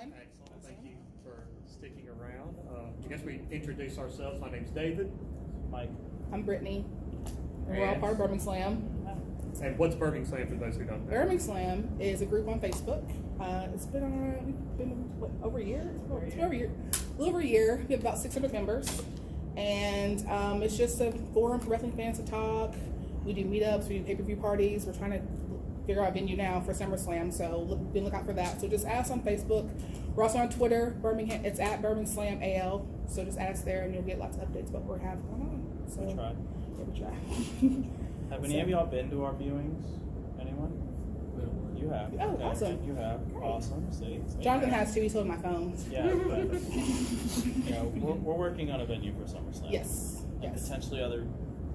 fine. Excellent. Thank you for sticking around. I guess we introduce ourselves. My name's David. Mike. I'm Brittany. And we're all part of BirmingSlam. And what's BirmingSlam for those who don't know? BirmingSlam is a group on Facebook. It's been over a year? It's been over a year. A little over a year. We have about 600 members. And it's just a forum for wrestling fans to talk. We do meetups, we do pay-per-view parties. We're trying to figure out a venue now for SummerSlam, so be on the lookout for that. So just ask on Facebook. We're also on Twitter, Birmingham. It's at BirmingSlam AL. So just ask there, and you'll get lots of updates about what we have going on. So We try. Yeah, we try. Have any of y'all been to our viewings? Anyone? You have. Oh, Okay. awesome. You have. Great. Awesome. See? Jonathan has too. He's holding my phone. Yeah, but we're working on a venue for SummerSlam. Yes. And Yes. potentially other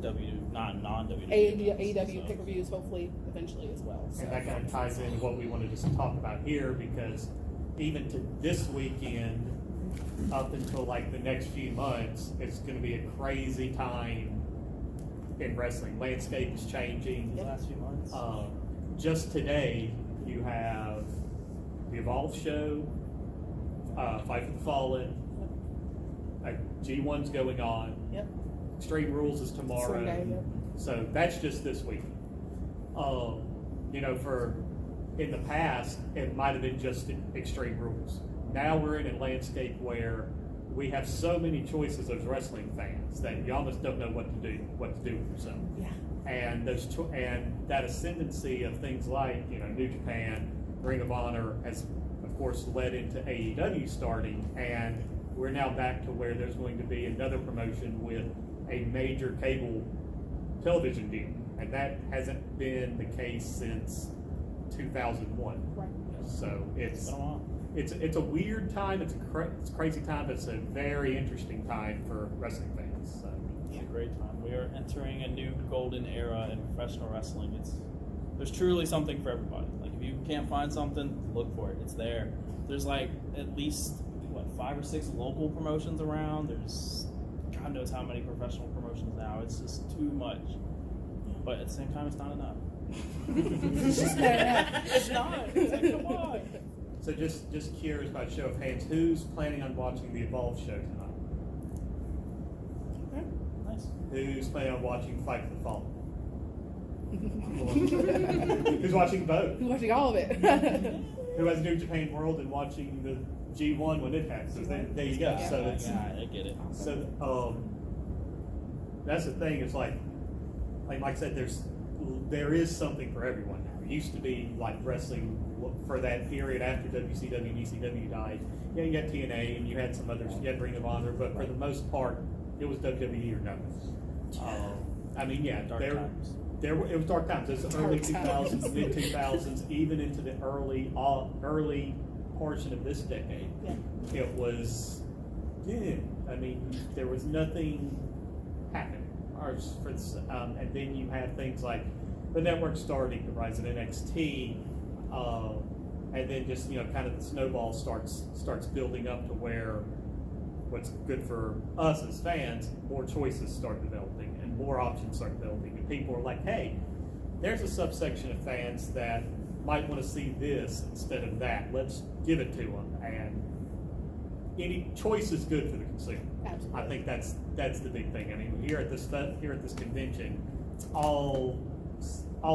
non-WWE. AEW pay-per-views, hopefully, eventually as well. So. And that kind of ties into what we wanted to talk about here, because even to this weekend, up until like the next few months, it's going to be a crazy time in wrestling. Landscape is changing. The last few months. Just today, you have the Evolve show, Fight for the Fallen, G1's going on. Yep. Extreme Rules is tomorrow. Sunday, yep. So that's just this week. For in the past, it might have been just Extreme Rules. Now we're in a landscape where we have so many choices as wrestling fans that you almost don't know what to do with yourself. Yeah. And and that ascendancy of things like New Japan, Ring of Honor has of course led into AEW starting, and we're now back to where there's going to be another promotion with a major cable television deal, and that hasn't been the case since 2001. Right. So It's been a while. it's a weird time. It's a crazy time. But it's a very interesting time for wrestling fans. So. It's a great time. We are entering a new golden era in professional wrestling. There's truly something for everybody. Like if you can't find something, look for it. It's there. There's like at least 5 or 6 local promotions around. There's God knows how many professional promotions now. It's just too much. But at the same time, it's not enough. It's not. It's like, come on. So just curious by show of hands, who's planning on watching the Evolve show tonight? Okay. Nice. Who's planning on watching Fight for the Fallen? Who's watching both? Who's watching all of it? Who has New Japan World and watching the G1 when it happens? So there you go. Yeah. So it's I get it. so that's the thing. It's like Mike said, there is something for everyone now. It used to be like wrestling for that period after WCW and ECW died. Yeah, you had TNA and you had some others. You had Ring of Honor, but for the most part, it was WWE or nothing. Dark times. It was dark times. It was early Dark 2000s, times. mid 2000s, even into the early portion of this decade. Yeah. It was, there was nothing happening. And then you have things like the network starting, the rise of NXT, and then just kind of the snowball starts building up to where what's good for us as fans, more choices start developing and more options start developing, and people are like, hey, there's a subsection of fans that might want to see this instead of that. Let's give it to them, and any choice is good for the consumer. Absolutely. I think that's the big thing. I mean, here at this convention, it's all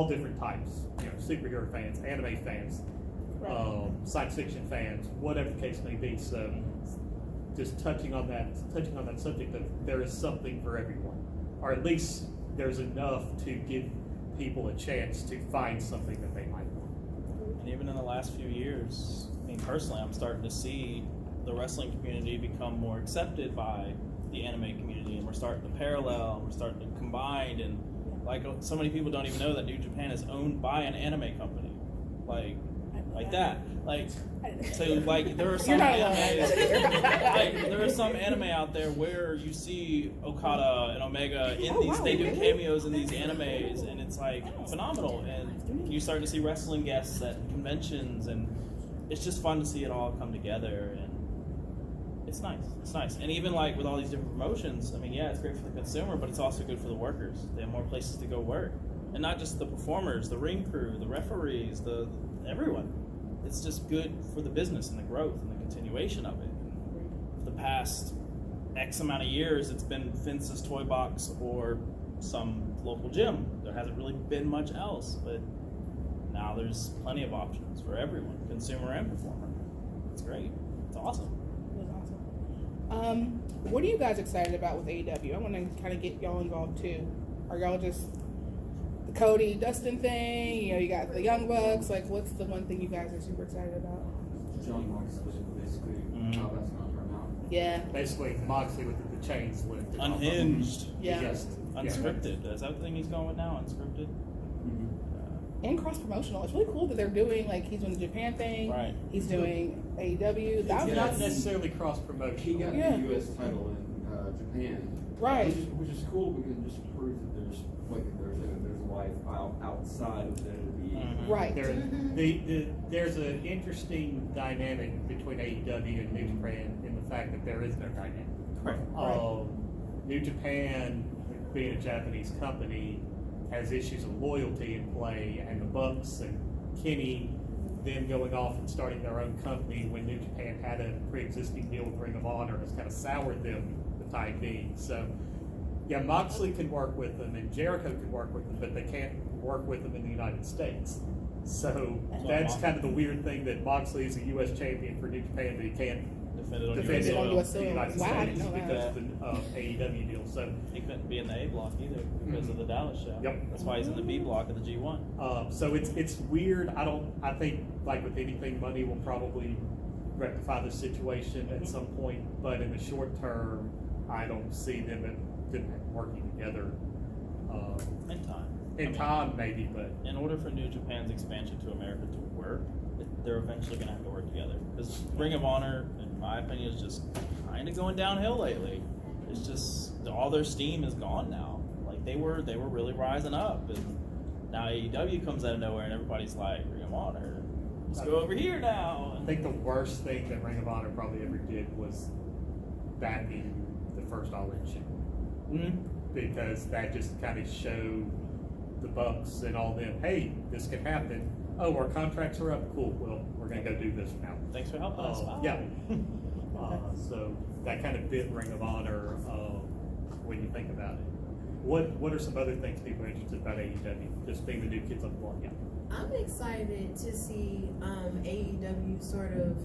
different types. Superhero fans, anime fans, Right. science fiction fans, whatever the case may be. So, just touching on that subject, that there is something for everyone, or at least there's enough to give people a chance to find something that they might want. And even in the last few years, personally, I'm starting to see the wrestling community become more accepted by the anime community, and we're starting to parallel, we're starting to combine, and so many people don't even know that New Japan is owned by an anime company, like that. So there are some there are some anime out there where you see Okada and Omega in these. They do cameos in these animes, and it's phenomenal. And you start to see wrestling guests at conventions, and it's just fun to see it all come together. And it's nice. It's nice. And even with all these different promotions, it's great for the consumer, but it's also good for the workers. They have more places to go work, and not just the performers, the ring crew, the referees, everyone. it's just good for the business and the growth and the continuation of it. For the past X amount of years, it's been Vince's Toy Box or some local gym. There hasn't really been much else, but now there's plenty of options for everyone, consumer and performer. It's great. It's awesome. It was awesome. What are you guys excited about with AEW? I want to kind of get y'all involved too. Are y'all just the Cody Dustin thing? You know, you got the Young Bucks. Like, what's the one thing you guys are super excited about? John Moxley, basically, how that's going to turn out. Yeah. Basically, Moxley with the chains lifted. Unhinged. Yeah. Just, Unscripted. Is that the thing he's going with now? Unscripted? And cross promotional. It's really cool that they're doing, like, he's doing the Japan thing. Right. He's doing AEW. It's That was not necessarily cross promotion. He got Yeah. the U.S. title in Japan. Right. Which is cool because it just proves that there's life outside of WWE. Right. There's an interesting dynamic between AEW and New Japan in the fact that there is no dynamic. Right. New Japan, being a Japanese company, has issues of loyalty in play, and the Bucks and Kenny them going off and starting their own company when New Japan had a pre-existing deal with Ring of Honor has kind of soured them the time being. So, yeah, Moxley can work with them and Jericho can work with them, but they can't work with them in the United States. So that's kind of the weird thing, that Moxley is a U.S. champion for New Japan, but he can't Defended on on US soil. the United Wow, I didn't States know that. because of the AEW deal. So, He couldn't be in the A block either because of the Dallas show. Yep. That's why he's in the B block of the G1. so it's weird. I think like with anything, money will probably rectify the situation at some point, but in the short term, I don't see them working together. In time. In time, maybe, but In order for New Japan's expansion to America to work, they're eventually going to have to work together. Because Ring of Honor, in my opinion, is just kind of going downhill lately. It's just all their steam is gone now. Like they were really rising up, and now AEW comes out of nowhere, and everybody's like, Ring of Honor, let's go over here now. I think the worst thing that Ring of Honor probably ever did was backing the first All In show. Mm-hmm. Because that just kind of showed the Bucks and all them, hey, this can happen. Oh, our contracts are up. Cool. Well, we're going to go do this now. Thanks for helping us. Wow. Yeah. So that kind of bit Ring of Honor when you think about it. What are some other things people are interested about AEW? Just being the new kids on the block. Yeah. I'm excited to see AEW sort of.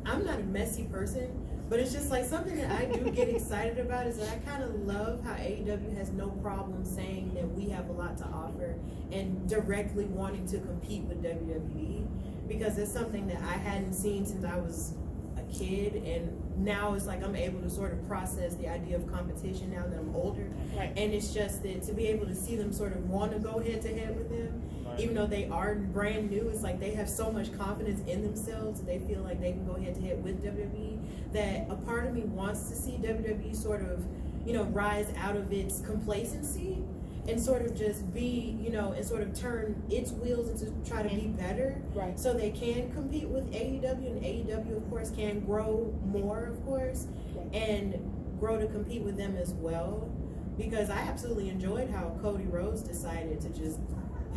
I'm not a messy person, but it's just like something that I do get excited about is that I kind of love how AEW has no problem saying that we have a lot to offer and directly wanting to compete with WWE, because it's something that I hadn't seen since I was a kid, and now it's like I'm able to sort of process the idea of competition now that I'm older. Right. And it's just that to be able to see them sort of want to go head to head with them, even though they are brand new, it's like they have so much confidence in themselves that they feel like they can go head to head with WWE, that a part of me wants to see WWE sort of, rise out of its complacency and sort of just be, and sort of turn its wheels into try to be better. Right. So they can compete with AEW, and AEW, of course, can grow more, of course, and grow to compete with them as well. Because I absolutely enjoyed how Cody Rhodes decided to just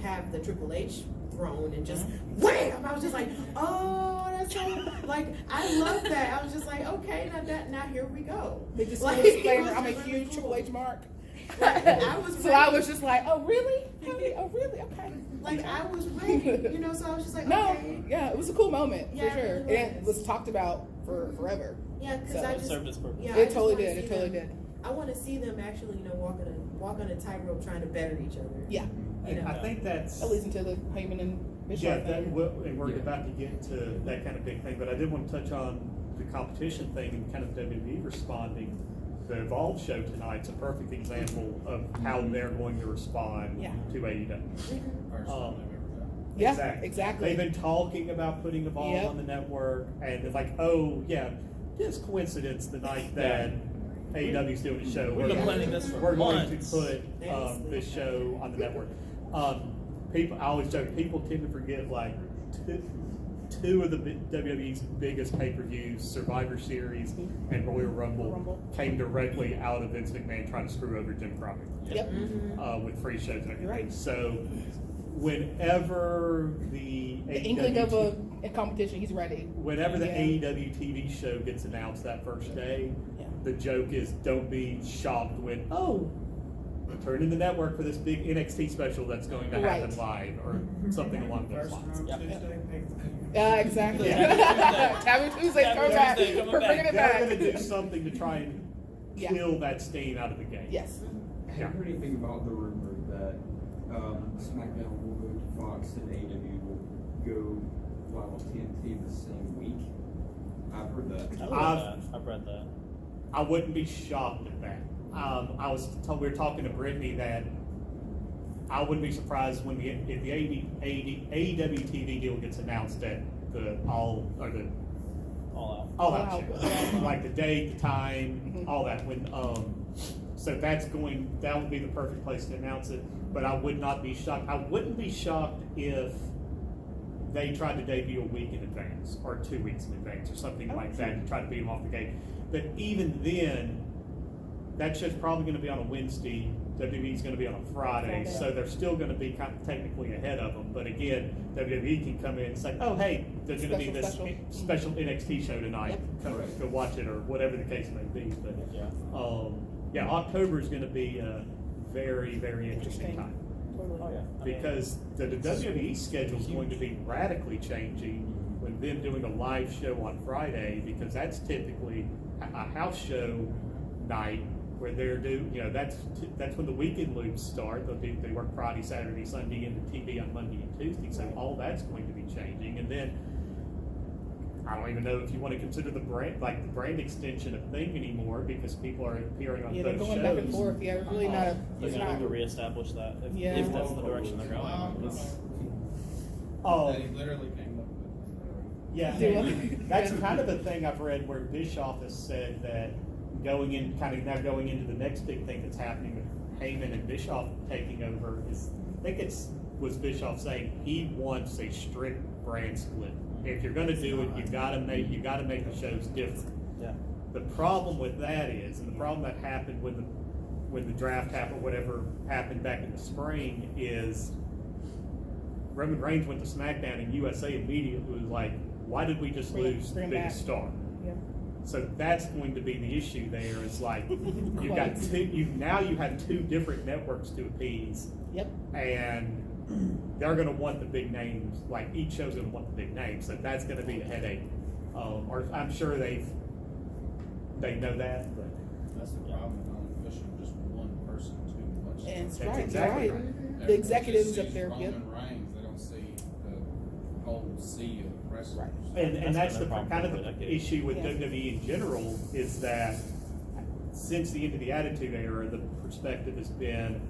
have the Triple H throne and just wham! I was just like, oh, that's so, like, I love that. I was just like, okay, now here we go. They just Like, disclaimer, it was I'm a really huge cool. Triple H mark. I was So I was just like, oh really? Cody? Oh really? Okay. like, I was ready, so I was just like, No, okay. yeah, it was a cool moment Yeah, for sure. it really And it was talked about for forever. Yeah, because So I It just, served its purpose. yeah, I It just totally wanna did. see It totally them- did. I want to see them actually, walk on a tightrope trying to better each other. Yeah. You know. I think that's At least until the Heyman and Bischoff thing. and we're about to get to that kind of big thing, but I did want to touch on the competition thing and kind of WWE responding. The Evolve show tonight's a perfect example of how they're going to respond Yeah. to AEW. Yeah, exactly. They've been talking about putting Evolve Yep. on the network, and they're like, oh yeah, just coincidence the night that AEW's doing a show. We've been planning this for We're going to months. put this show on the network. I always joke, people tend to forget like two of the WWE's biggest pay-per-views, Survivor Series and Royal Rumble, came directly out of Vince McMahon trying to screw over Jim Crockett Yep. with free shows and everything. Right. So whenever the inkling of a competition, he's ready. whenever the Yeah. AEW TV show gets announced that first day, Yeah. the joke is don't be shocked when, oh, turn in the network for this big NXT special that's going to happen live or something along those lines. Exactly. Yeah. Taboo Tuesday's coming back. Tuesday coming We're back. bringing it They're back. going to do something to try and Yeah. kill that steam out of the game. Yes. Have you heard anything about the rumor that SmackDown will go to Fox and AEW will go live on TNT the same week? I've heard that. I've read that. I wouldn't be shocked at that. We were talking to Brittany that I wouldn't be surprised when if the AEW TV deal gets announced at the All all All out Out. show, like the date, the time, Mhm. all that. So that would be the perfect place to announce it. But I would not be shocked. I wouldn't be shocked if they tried to debut a week in advance or 2 weeks in advance or something like that to try to beat them off the gate. But even then, that show's probably going to be on a Wednesday. WWE's going to be on a Friday, so they're still going to be kind of technically ahead of them. But again, WWE can come in and say, "Oh, hey, there's going to be this special NXT show tonight. Yep. Come go watch it," or whatever the case may be. But Yeah. October is going to be a very, very interesting time Totally. Oh yeah. because the WWE schedule is going to be radically changing with them doing a live show on Friday, because that's typically a house show night where they're that's when the weekend loops start. They work Friday, Saturday, Sunday, into TV on Monday and Tuesday. So all that's going to be changing, and then I don't even know if you want to consider the brand extension a thing anymore, because people are appearing on Yeah, they're both going shows. back and forth. Yeah, it's really not. They're It's gonna have not. to reestablish that Yeah. if that's the direction they're going. Oh, That he literally came up with. yeah, Do and that's Yeah. kind of a thing I've read where Bischoff has said that going into the next big thing that's happening with Heyman and Bischoff taking over is, I think was Bischoff saying he wants a strict brand split. If you're going to do it, you got to make the shows different. Yeah. The problem with that is, and the problem that happened when the draft happened, whatever happened back in the spring, is Roman Reigns went to SmackDown and USA immediately was like, why did we just lose the bring biggest back. star? Yeah. So that's going to be the issue there. Is like you have two different networks to appease, Yep. and they're going to want the big names. Like each show's going to want the big names, so that's going to be a headache. Or I'm sure they know that, but That's the problem with only pushing just one person too much. And it's That's right. exactly You're right. right. The Everyone executives just up sees there. Roman Yep. Reigns, they don't see the whole sea of wrestlers. Right. and that's been the their problem kind of for the decades. issue with Yeah. WWE in general, is that since the end of the Attitude Era, the perspective has been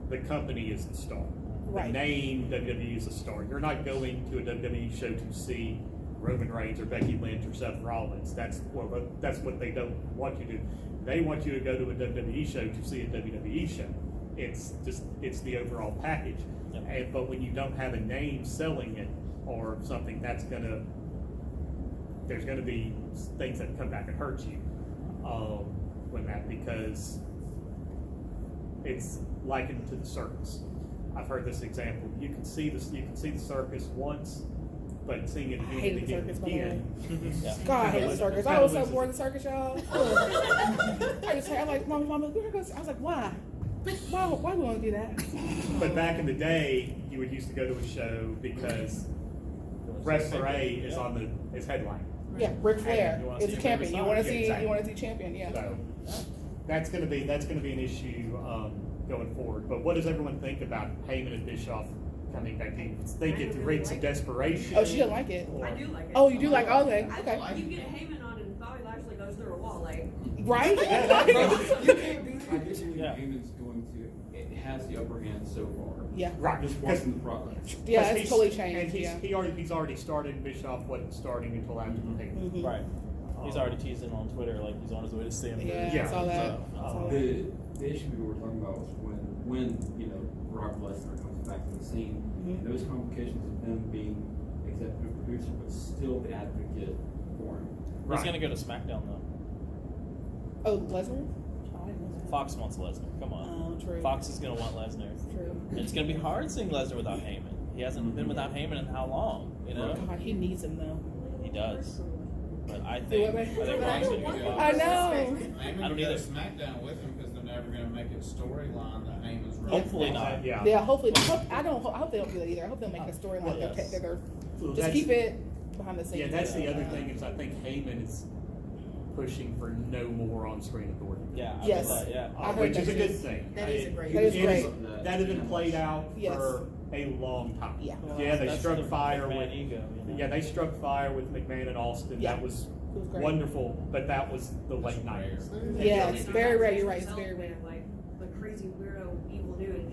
the company is the star. Right. The name WWE is a star. You're not going to a WWE show to see Roman Reigns or Becky Lynch or Seth Rollins. That's what they don't want you to do. They want you to go to a WWE show to see a WWE show. It's the overall package. Yep. But when you don't have a name selling it or something, there's gonna be things that come back and hurt you because it's likened to the circus. I've heard this example. You can see the circus once, but seeing it I again hated and the again circus, and by the again. Yeah. God, I hate the Kinda circus. loses- I was so kinda bored of the circus, y'all. I'm like, Mama, we're gonna go. I was like, why? Why we want to do that? But back in the day, you would used to go to a show because Wrestler A is headlining. Yeah, Ric Flair You wanna is see a your champion. favorite You want to song? see Exactly. you want to see champion. Yeah. So that's gonna be an issue going forward. But what does everyone think about Heyman and Bischoff coming back? Do you think it rates of desperation? Oh, she didn't like it. Or- I do like it. Oh, you do like okay, I okay, like you get a Heyman on and Bobby Lashley goes through a wall like right? You can't beat Yeah. Heyman's going to, it has the upper hand so far. Yeah. Right. Just watching the product. Yeah, Because it's totally and changed. he's Yeah. he's already started. Bischoff wasn't starting until after the Heyman. Mhm. Right. He's already teasing on Twitter like he's on his way to Stanford. Yeah, Yeah. I saw that. So, I saw that. The issue we were talking about was when Brock Lesnar comes back to the scene, Mhm. those complications of him being executive producer, but still the advocate for him. He's Right. gonna go to SmackDown though. Oh, Lesnar. Oh, I didn't know that. Fox wants Lesnar. Come on. Oh, true. Fox is gonna want Lesnar. True. And it's gonna be hard seeing Lesnar without Heyman. He hasn't been without Heyman in how long? You know, God, he needs him though. he does. But I Do think what, I think man? Ron's gonna get I know. Heyman I don't can go either. to SmackDown with him because they're never going to make it storyline that Heyman's running. Hopefully not. Yeah. Yeah, hopefully. I hope they don't do that either. I hope they'll make a storyline. Well, They're yes. they're- Well, just that's- keep it behind the scenes. Yeah, that's the other thing is I think Heyman is pushing for no more on-screen authority. Yeah. I Yes. read that, yeah. I heard Which that is a too. good thing. That is a great That is It great. That has been played out Yes. for a long time. Yeah. Yeah, they That's struck the fire McMahon with ego. You know? Yeah, they struck fire with McMahon and Austin. Yeah. That was It was great. wonderful, but that was the late nineties. Yeah, it's very rare. You're right. It's very rare. Like the crazy weirdo evil dude,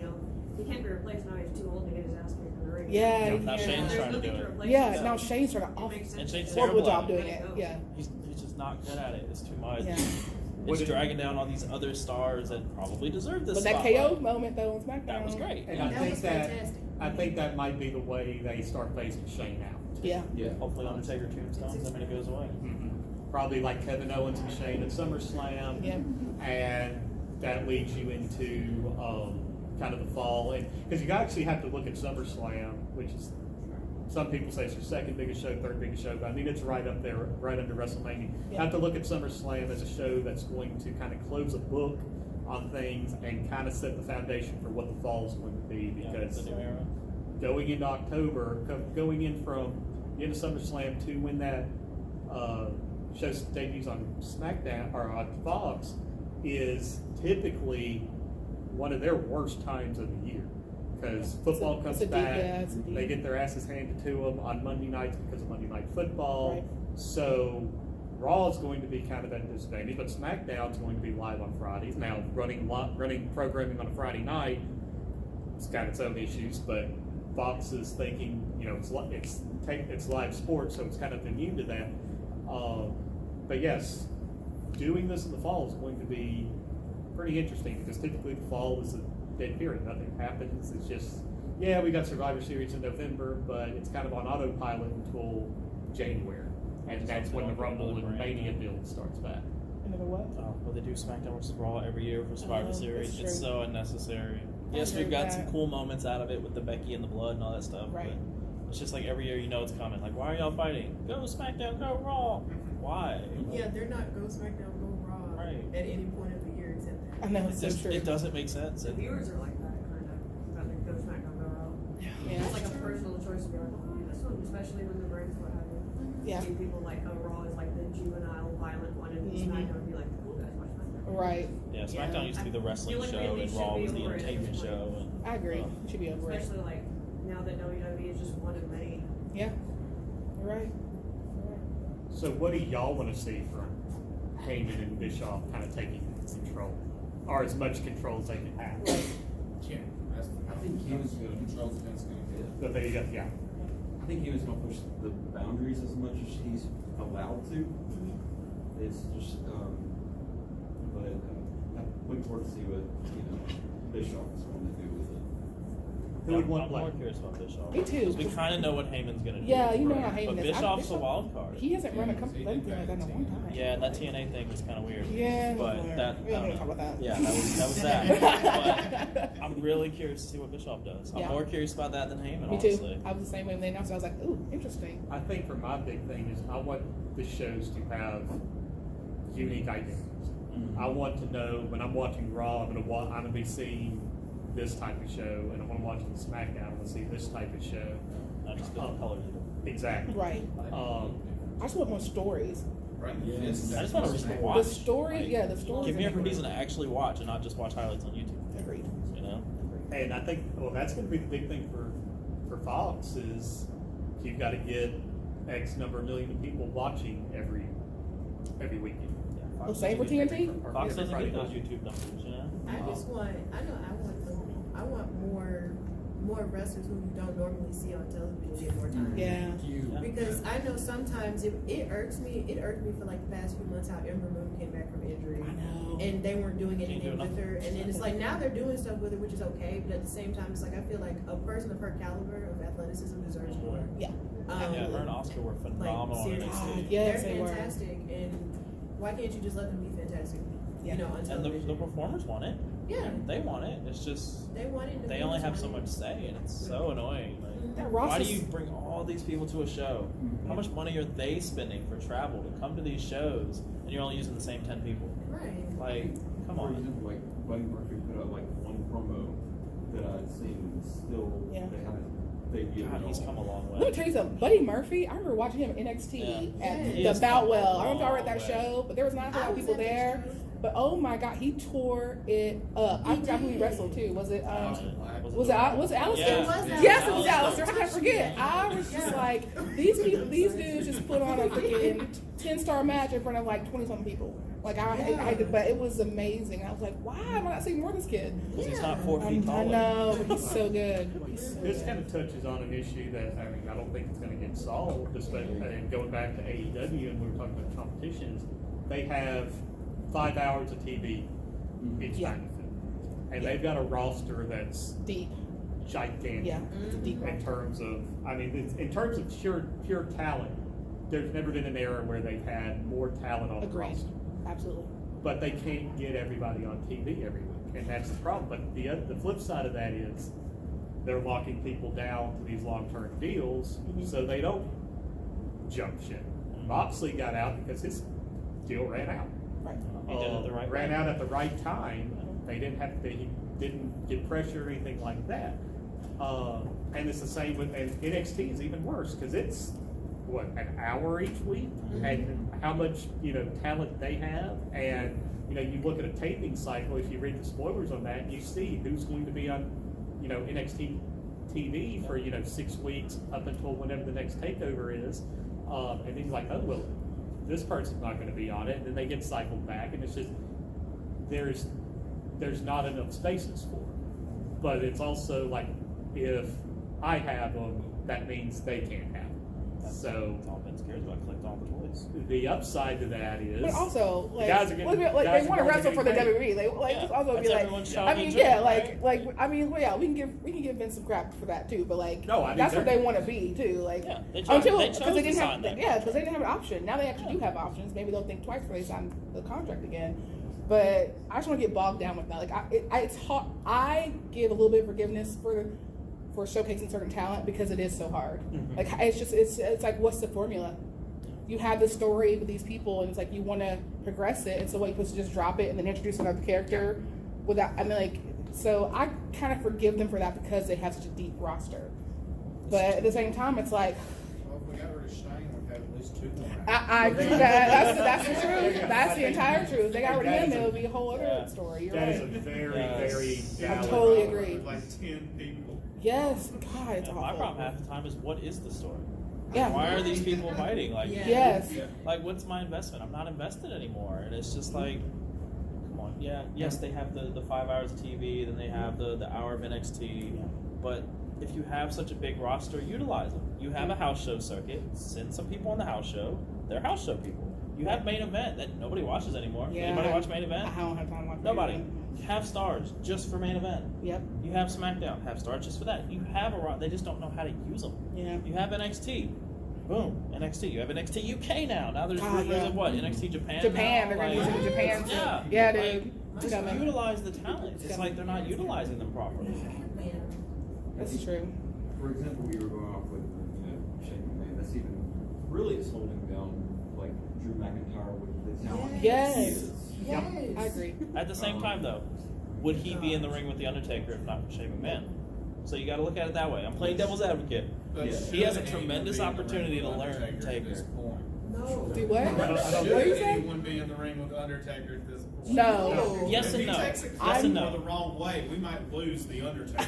he can't be replaced now. He's too old to get his ass kicked in the ring. Yeah, Now yeah. Shane's There's trying to nothing do it. replace Yeah, him. now Shane's trying to It off makes sense And Shane's to horrible terrible job at doing let it. go. Yeah, He's just not good at it. It's too much. yeah. What It's did- dragging down all these other stars that probably deserve this. But that spotlight. KO moment though on SmackDown, That was great. And Yeah. I That think was that fantastic. I think that might be the way they start phasing Shane out. Yeah, Yeah. Hopefully Undertaker tombstones. I mean, it goes away. Probably like Kevin Owens and Shane at SummerSlam. yeah. And that leads you into kind of the fall, and because you actually have to look at SummerSlam, which is some people say it's your second biggest show, third biggest show, but I mean it's right up there, right under WrestleMania. You Yeah. have to look at SummerSlam as a show that's going to kind of close a book on things and kind of set the foundation for what the fall is going to be, Yeah, because the new era. going into October, going in from the end of SummerSlam to when that show debuts on SmackDown or on Fox is typically one of their worst times of the year, because football comes it's a deep- back, yeah, it's a deep- they get their asses handed to them on Monday nights because of Monday Night Football. Right. So Raw is going to be kind of at a disadvantage, but SmackDown is going to be live on Fridays. Now running programming on a Friday night, it's got its own issues, but Fox is thinking, it's live sports, so it's kind of immune to that. But yes, doing this in the fall is going to be pretty interesting, because typically the fall is a dead period. Nothing happens. It's just, yeah, we got Survivor Series in November, but it's kind of on autopilot until January. And that's when the Rumble and Mania build starts back. Another what? Well, they do SmackDown versus Raw every year for Survivor Oh, Series. that's It's true. so unnecessary. Yes, I we've got heard some that. cool moments out of it with the Becky and the blood and all that stuff. Right. But it's just like every year you know it's coming. Like, why are y'all fighting? Go SmackDown, go Raw. Why? Yeah, they're not go SmackDown, go Raw Right. at any point of the year except that. I know It it's so just true. it doesn't make sense. The And viewers are like that, kind of. About to go SmackDown, go Raw. Yeah. It's like a personal choice to be like, oh, this one, especially when the brands what have you. Yeah. See people like, oh, Raw is like the juvenile, violent one, and Mhm. SmackDown would be like, cool guys, watch SmackDown. Right. yeah, SmackDown Yeah. used to be the wrestling feel like show, maybe and it Raw should was be the over at entertainment this point. show. And, I agree. It should be over it. Especially like now that WWE is just one of many. Yeah. You're right. You're right. So what do y'all want to see from Heyman and Bischoff kind of taking control, or as much control as they can have? Right. Yeah, I think he was going to control the Vince going to get. So there you go. Yeah. I think he was going to push the boundaries as much as he's allowed to. It's just, but I look forward to see what Bischoff is going to do with it. Who would want I'm more like? curious about Bischoff. Me too. 'Cause we kind of know what Heyman's gonna do. Yeah, you know how But Heyman is. Bischoff's a wild card. He hasn't run a Yeah, company he anything did like that in a long time. Yeah, and that TNA thing was kind of weird. Yeah. But that we I don't don't need to talk know. about that. Yeah, that was that. But I'm really curious to see what Bischoff does. I'm Yeah. more curious about that than Heyman. Me honestly. too. I was the same way when they announced it. I was like, ooh, interesting. I think for my big thing is I want the shows to have unique identities. I want to know when I'm watching Raw, I'm gonna be seeing this type of show, and I'm gonna watch the SmackDown, I'm gonna see this type of show. Not just different colors. Exactly. Right. I just want more stories. Right. Yes. I just want a reason to The watch. story, yeah, the stories. Give me a are reason to actually watch and not just watch highlights on YouTube. Agreed. You know. And I think, well, that's going to be the big thing for Fox is you've got to get X number of million of people watching every weekend. Yeah, Well, Fox same for doesn't get- TNT. Or Fox every doesn't Friday get those night. YouTube numbers. You know. I want more wrestlers who you don't normally see on television get more time. Yeah. Because I know sometimes it irks me for like the past few months how Ember Moon came back from injury. I know. And they weren't doing Can't anything do with her. And then it's like now they're doing stuff with her, which is okay. But at the same time, it's like I feel like a person of her caliber of athleticism deserves more. Yeah. Yeah, her and Oscar were phenomenal on seriously. NXT. Yes, they're they were. fantastic. And why can't you just let them be fantastic? Yeah. You know, on And television. the performers want it. Yeah. They want it. It's just They want it. they only have so much say, and it's so annoying. Like, That why do roster. you bring all these people to a show? How much money are they spending for travel to come to these shows, and you're only using the same 10 people? Right. Like, come For on. example, like Buddy Murphy put out like one promo that I'd seen, and still Yeah. they haven't. They get God, it he's all. come a long Let me way. tell you something. Buddy Murphy, I remember watching him in NXT Yeah. at He the has come Boutwell. a I don't know if y'all were at that long way. show, but there was not a lot of people there. But oh my God, he tore it up. I forgot who he wrestled too. Was it? Was it Alistair? Yeah. It was Yes, it was Alistair. Alistair. How can I forget? I was just like, these people, these dudes just put on a freaking 10-star match in front of like 20-something people. Like I did, but it was amazing. I was like, why am I not seeing more of this kid? Because he's not 4 feet tall. I know, but he's so good. He's so This good. kind of touches on an issue that, I mean, I don't think it's going to get solved, and going back to AEW, and we were talking about competitions, they have 5 hours of TV each Yeah. time. And Yeah. they've got a roster that's Deep. gigantic. Yeah, it's a deep In roster. terms of, I mean, in terms of pure talent, there's never been an era where they've had more talent on the Agreed. roster. Absolutely. But they can't get everybody on TV every week, and that's the problem. But the flip side of that is they're locking people down to these long-term deals, so they don't jump ship. Moxley got out because his deal ran out. Right. He did it the right ran way. out at the right time. He didn't get pressure or anything like that. And it's the same with, and NXT is even worse because it's what, an hour each week, and how much talent they have, and you look at a taping cycle. If you read the spoilers on that, you see who's going to be on NXT TV for 6 weeks up until whenever the next takeover is, and then you're like, oh well, this person's not going to be on it, and then they get cycled back, and it's just there's not enough spaces for it. But it's also like, if I have them, that means they can't have them. So That's all Vince cares about, collect all the toys. the upside to that is, But also, like, guys are getting- they guys want to are wrestle for the getting WWE. Like, Yeah, just also that's be like, everyone's I shouting mean, and yeah, drinking, like, I mean, well, yeah, we can give Vince some crap for that too. But like, No, I mean, that's what they're- they want to be too. Like, Yeah, they chose until to because sign they didn't that have, because they didn't have an option. Now they actually do have options. Maybe they'll think twice before they sign the contract again. But I just want to get bogged down with that. Like, it's hard. I give a little bit of forgiveness for showcasing certain talent because it is so hard. Like, it's like, what's the formula? You have this story with these people, and it's like you want to progress it, and so what, you're supposed to just drop it and then introduce another character without, I mean, like, so I kind of forgive them for that because they have such a deep roster. But at the same time, it's like, Well, if we got rid of Shane, we'd have at least 2 more. I agree with that. That's the truth. That's the entire truth. They got rid of him, it would be a whole other Yeah. story. You're that is a right. very, Yes. very I valid totally problem. agree. Like 10 people. Yes, God, it's Yeah, awful. my problem half the time is, what is the story? Yeah. Why are these people fighting? Like, Yeah. Yes. like, what's my investment? I'm not invested anymore. And it's just like, come on. Yeah, yes, they have the 5 hours of TV, then they have the hour of NXT. But if you have such a big roster, utilize them. You have a house show circuit. Send some people on the house show. They're house show people. You have main event that nobody watches anymore. Yeah, Anybody I- watch main event? I don't have time to watch Nobody. it. Have stars just for main event. Yep. You have SmackDown. Have stars just for that. You have they just don't know how to use them. Yeah. You have NXT. Boom, NXT. You have NXT UK now. Now there's God, rumors yeah. of what? NXT Japan. Japan. now? They're going to use it in Japan. Too. Yeah. Yeah, Like, dude. It's just coming. utilize the talent. It's like they're not utilizing them properly. Yeah. That's true. For example, we were going off with Shane McMahon. That's even really is holding down like Drew McIntyre with the talent. Yes. he is. Yes. I agree. At the same time, though, would he be in the ring with the Undertaker if not for Shane McMahon? So you got to look at it that way. I'm playing devil's advocate. But Yeah. He has a should tremendous anyone be in the opportunity ring to with learn Undertaker Taker. at this point? No. Do what? I don't Should What do you say? anyone be in the ring with Undertaker at this point? No. Yes If and he no. takes a Yes claim and no. the wrong way, we might lose the Undertaker.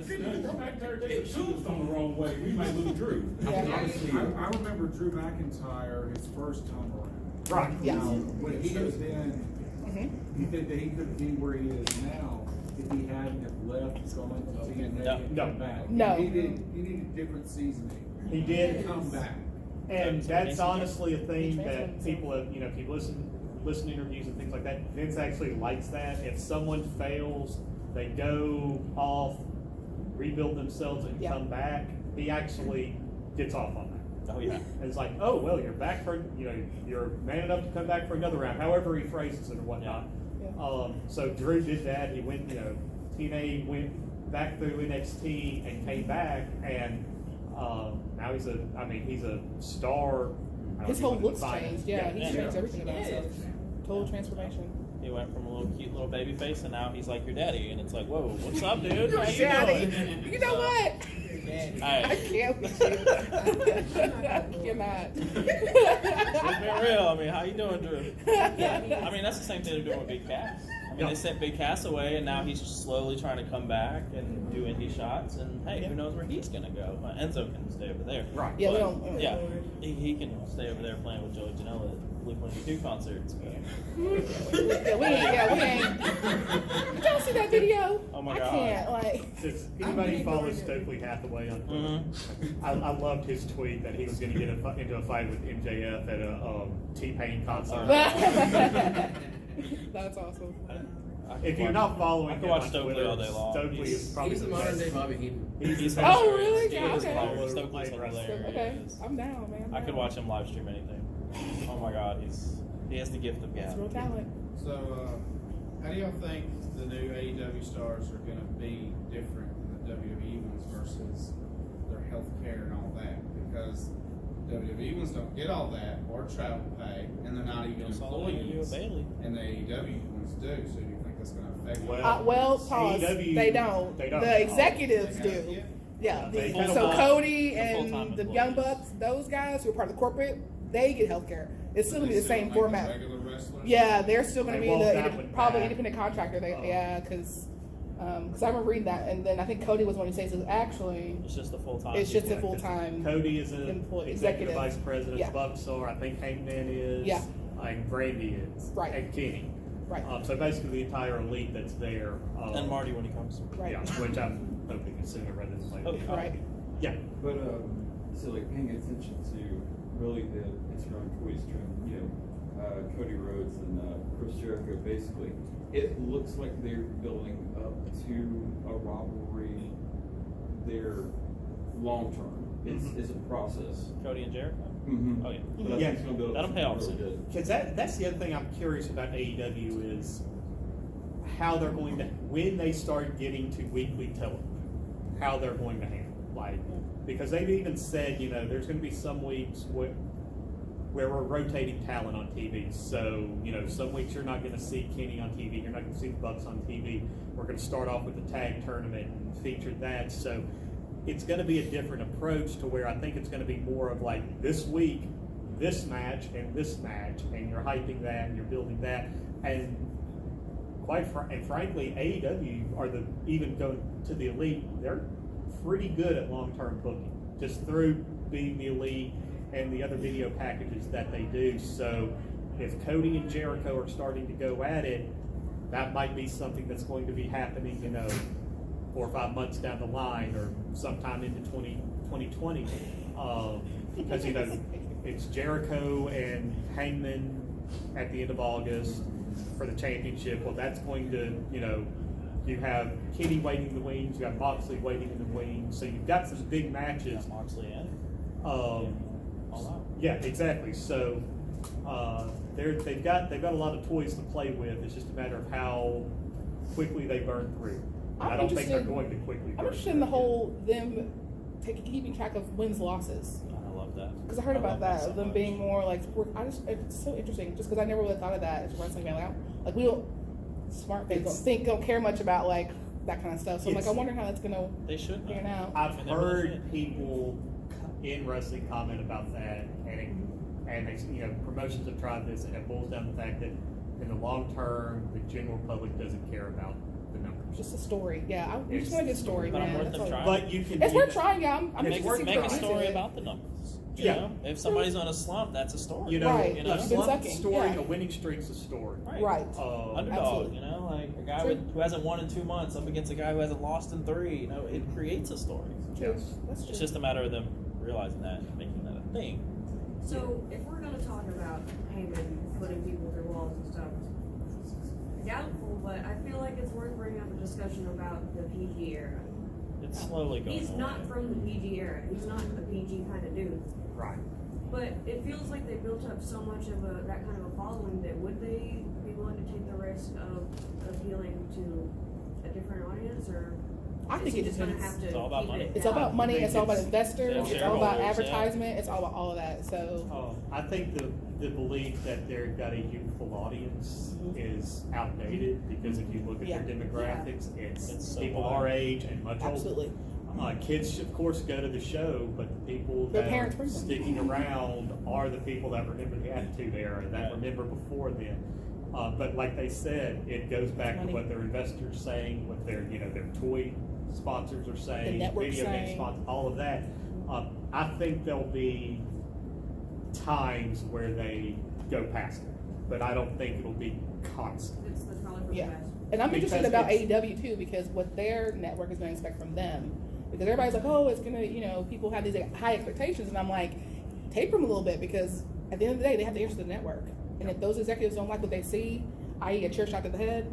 It choose on the wrong way, we might lose Drew. I remember Drew McIntyre his first time around. Right. Yes. Now, when he was in, Mhm. he said that he couldn't be where he is now if he hadn't have left, gone to TNA No. and No. come back. No. He needed different seasoning. He did. To come back. And that's honestly a thing Vince that Mason. people have, if you listen to interviews and things like that, Vince actually likes that. If someone fails, they go off, rebuild themselves, and Yeah. come back, he actually gets off on that. Oh, yeah. And it's like, oh, well, you're back for, you're man enough to come back for another round, however he phrases it or whatnot. Yeah. So Drew did that. He went, TNA went back through NXT and came back, and now he's a star. His whole looks changed. Yeah, he's Yeah. changed everything about himself. Total transformation. He went from a little cute little baby face, and now he's like your daddy, and it's like, whoa, what's up, dude? You're How you daddy. doing? You know what? I Hey, can't with you. I cannot. it's been real. I mean, how you doing, Drew? I mean, that's the same thing they're doing with Big Cass. I mean, they sent Big Cass away, and now he's slowly trying to come back and do indie shots. And hey, who knows where he's gonna go? Enzo can stay over there. Right. Yeah, we But, don't. yeah, he can stay over there playing with Joey Janela at Blink-182 concerts. But Yeah, we ain't. Did y'all see that video? Oh my I God. can't. Like, Since anybody follows Stokely Hathaway on Twitter, I loved his tweet that he was going to get into a fight with MJF at a T-Pain concert. that's awesome. If you're not following I him could watch on Stokely Twitter, all day long. Stokely is probably He's the the modern best. day Bobby Heenan. He's Oh, really? He Yeah, is okay. hilarious. Stokely's Right. hilarious. Okay, I'm down, man. I could watch him live stream anything. Oh my God, he has the gift of It's gab. real talent. So, how do y'all think the new AEW stars are gonna be different than the WWE ones versus their health care and all that? Because WWE ones don't get all that or travel pay, and they're not even That's all they do employees. with Bailey. And the AEW ones do. So, do you think that's gonna affect? Well, Pause. AEW They don't. they don't. The executives They have- do. yeah. Yeah. They So kinda- Cody the full-time and the employees. Young Bucks, those guys who are part of the corporate, they get health care. It's still gonna be the same Like format. Regular wrestlers. Yeah, they're still gonna They be won't the that one probably back. independent contractor. Oh. Yeah, because I remember reading that, and then I think Cody was one who says actually It's just a full time. it's just a Yeah, full 'cause time. Cody is an Employee- executive executive. vice president. Yeah. Bucks are. I think Hangman is. Yeah. And Brandy is. Right. And Kenny. Right. So basically the entire elite that's there. And Marty when he comes. Right. Yeah, which I'm hoping is sooner rather than later. Okay. Right. Yeah. But so like paying attention to really the Instagram toys trend, Cody Rhodes and Chris Jericho, basically, it looks like they're building up to a rivalry there long term. It's a process. Cody and Jericho. Mm-hmm. Oh yeah. But I Yeah. think it's gonna build That'll pay off really soon. good. Because that's the other thing I'm curious about AEW is how they're going to, when they start getting to weekly television, how they're going to handle it. Like, because they've even said, there's going to be some weeks where we're rotating talent on TV. So, some weeks you're not going to see Kenny on TV, you're not going to see the Bucks on TV. We're going to start off with the tag tournament and feature that. So it's going to be a different approach to where I think it's going to be more of like this week, this match, and you're hyping that and you're building that. And frankly, AEW are even going to the elite. They're pretty good at long-term booking, just through being the elite and the other video packages that they do. So if Cody and Jericho are starting to go at it, that might be something that's going to be happening, 4 or 5 months down the line or sometime into 2020. Because, it's Jericho and Hangman at the end of August for the championship. Well, that's going to, you have Kenny waiting in the wings, you got Moxley waiting in the wings. So you've got some big matches. Yeah, Moxley and Um, all out. yeah, exactly. So they've got a lot of toys to play with. It's just a matter of how quickly they burn through. And I don't think they're going to quickly burn I'm interested through. in the whole them keeping track of wins losses. I love that. Because I heard about love that, so of them much. being more like sport. It's so interesting, just because I never really thought of that as a wrestling fan. Like we don't, smart fans don't care much about like that kind of stuff. So I'm like, I wonder how that's gonna They should. figure out. I've And they really heard should. people in wrestling comment about that, and they, promotions have tried this, and it boils down to the fact that in the long term, the general public doesn't care about the numbers. Just a story, yeah. We just It's- want a good story, But I'm man. worth That's them all. trying. But you can. It's do worth that. trying, yeah. I'm It's just worth Make a into story it. about the numbers. Yeah. If somebody's on a slump, that's a story. Right. A Been slump sucking, story, yeah. a winning streak's a story. Right. Underdog, Absolutely. like a guy True. who hasn't won in 2 months up against a guy who hasn't lost in 3. It creates a story. True. Yes. That's true. It's just a matter of them realizing that and making that a thing. So if we're gonna talk about Heyman putting people through walls and stuff, doubtful, but I feel like it's worth bringing up a discussion about the PG era. It's slowly going He's away. not from the PG era. He's not a PG kind of dude. Right. But it feels like they built up so much of that kind of a following that would they be willing to take the risk of appealing to a different audience, or I think is he it just gonna depends. have to It's all about keep money. it It's all down? about money. It's all about investors. Yeah, It's all about shareholders, yeah. advertisement. It's all about all of that. So I think the belief that they've got a youthful audience is outdated, because if you look at Yeah. their demographics, It's it's so people wide. our age and much older. absolutely. Kids, of course, go to the show, but the people Their that parents are bring them. sticking around are the people that remember the Attitude Era, that Right. remember before then. But like they said, it goes back Money. to what their investors saying, what their their toy sponsors are saying, network video game saying. sponsors, all of that. I think there'll be times where they go past it, but I don't think it'll be constant. That's probably for the Yeah. best. And I'm interested Because about it's- AEW too, because what their network is going to expect from them. Because everybody's like, oh, it's going to, people have these high expectations. And I'm like, taper them a little bit, because at the end of the day, they have to answer to the network. And if those executives don't like what they see, i.e. a chair shot to the head,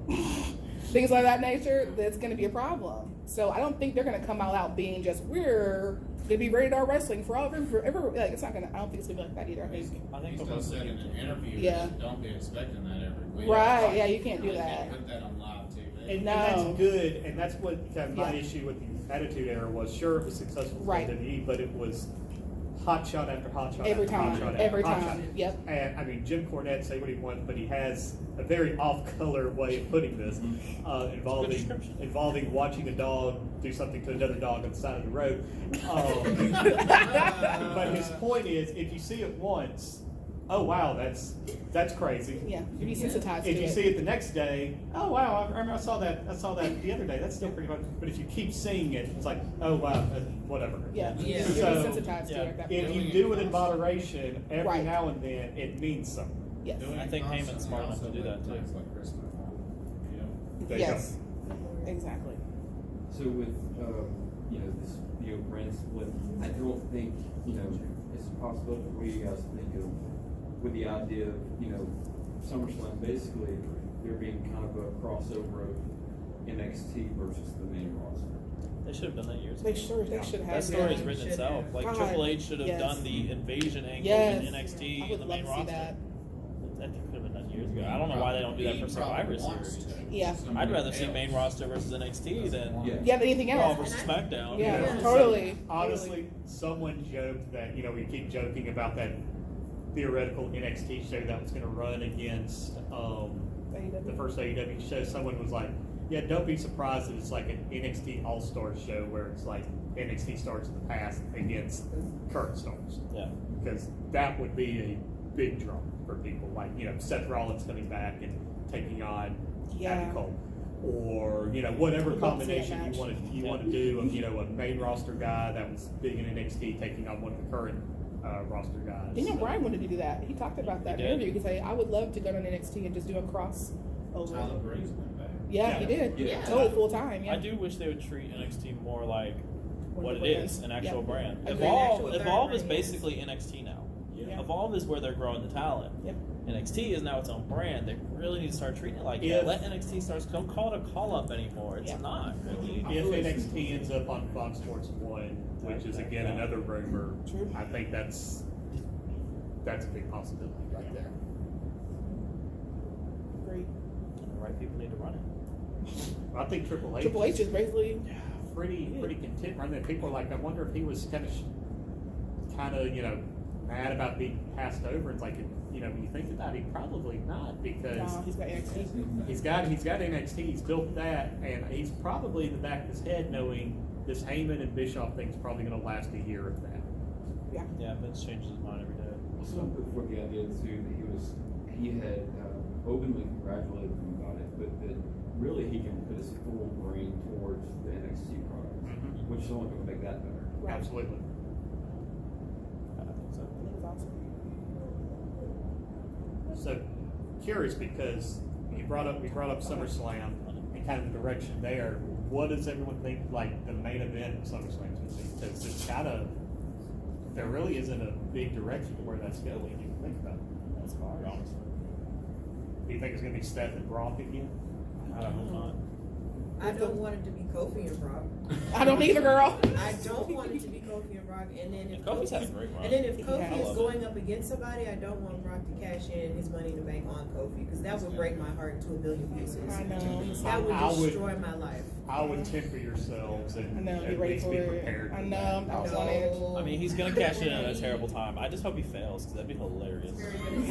things like that nature, that's going to be a problem. So I don't think they're going to come all out being just, we're going to be rated R wrestling forever. Like, it's not going to, I don't think it's going to be like that either. I think. I think He's for gonna most say of in an interview, Yeah. that don't be expecting that every week. Right, yeah, you can't do You that. can't put that on live TV. And No. that's good, and that's what kind of my Yeah. issue with the Attitude Era was. Sure, it was successful for Right. WWE, but it was hot shot after hot shot Every after hot time, shot every after hot time. shot. Yep. And I mean, Jim Cornette, say what he wants, but he has a very off-color way of putting this, involving watching a dog do something to another dog on the side of the road. But his point is, if you see it once, oh wow, that's crazy. Yeah, you're desensitized If to you it. see it the next day, oh wow, I remember I saw that the other day. That's still pretty much. But if you keep seeing it, it's like, oh wow, whatever. Yeah, Yeah. you're So, desensitized to it at that If point. you do it in moderation, every Right. now and then, it means something. Yes. Doing I it think Heyman's constantly smart enough to also do that, too. makes like Chris Benoit, you know? There you go. Yes. Exactly. So with, this brand split, I don't think, it's a possibility for you guys to think of, with the idea of, SummerSlam, basically, there being kind of a crossover of NXT versus the main roster. They should have done that years ago. They should have. That story's Yeah. written Should itself. have. Like God, Triple H should have yes. done the invasion angle Yes. in NXT I in would the love main to see roster. that. That could have been done years ago. I don't know why they don't do that for Survivor Series. Yeah. I'd rather see main roster versus NXT than Yeah. Yeah, anything Raw else. versus SmackDown. Yeah, Yeah. totally. Honestly, someone joked that, we keep joking about that theoretical NXT show that was going to run against the first AEW show. Someone was like, yeah, don't be surprised that it's like an NXT All-Star show where it's like NXT stars in the past against current stars. Yeah. Because that would be a big draw for people. Like, Seth Rollins coming back and taking on Yeah. Adam Cole. Or, whatever I'd love to see that combination match. you want to do of, a main roster guy that was big in NXT taking on one of the current roster guys. Daniel So- Bryan wanted to do that. He talked about that He in an did. interview. He said, I would love to go to NXT and just do a cross over. Tyler Breeze went back. Yeah, he did. Yeah. Totally full time. Yeah. I do wish they would treat NXT more like what it brand. is, an actual Yeah. brand. Agreed. Evolve Actual is third basically NXT now. Yeah. Evolve is where they're growing the talent. Yep. NXT is now its own brand. They really need to start treating it like If- that. Let NXT start. Don't call it a call up anymore. It's Yeah. not. If NXT ends up on Fox Sports 1, which is again another rumor, True. I think that's a big possibility right there. Agreed. And the right people need to run it. I think Triple H. Triple H is basically. pretty content right there. People are like, I wonder if he was kind of mad about being passed over. It's like, when you think about it, probably not, because No, he's got NXT. he's got NXT. He's built that, and he's probably in the back of his head knowing this Heyman and Bischoff thing's probably going to last a year of that. Yeah, Vince changes his mind every day. Some put forth the idea too that he had openly congratulated them about it, but that really he can put his full brain towards the NXT product, which is only going to make that better. Right. Absolutely. I think so. That was awesome. So curious, because we brought up SummerSlam and kind of the direction there. What does everyone think like the main event of SummerSlam is going to be? Because it's there really isn't a big direction to where that's going. You can think about it. That's hard, honestly. Do you think it's going to be Steph and Brock again? I don't know. I don't want it to be Kofi and Brock. I don't either, girl. I don't want it to be Kofi and Brock. And then if Kofi's had a great run. and then if He Kofi has. is going going up against somebody, I don't want Brock to cash in his money in the bank on Kofi, because that would break my heart into a billion pieces. I know. That would I would- destroy my life. I would temper yourselves I and know. Be at ready least for be it. prepared. I for know. that. I was on it. No. I mean, he's gonna cash in at a terrible time. I just hope he fails because that'd be hilarious.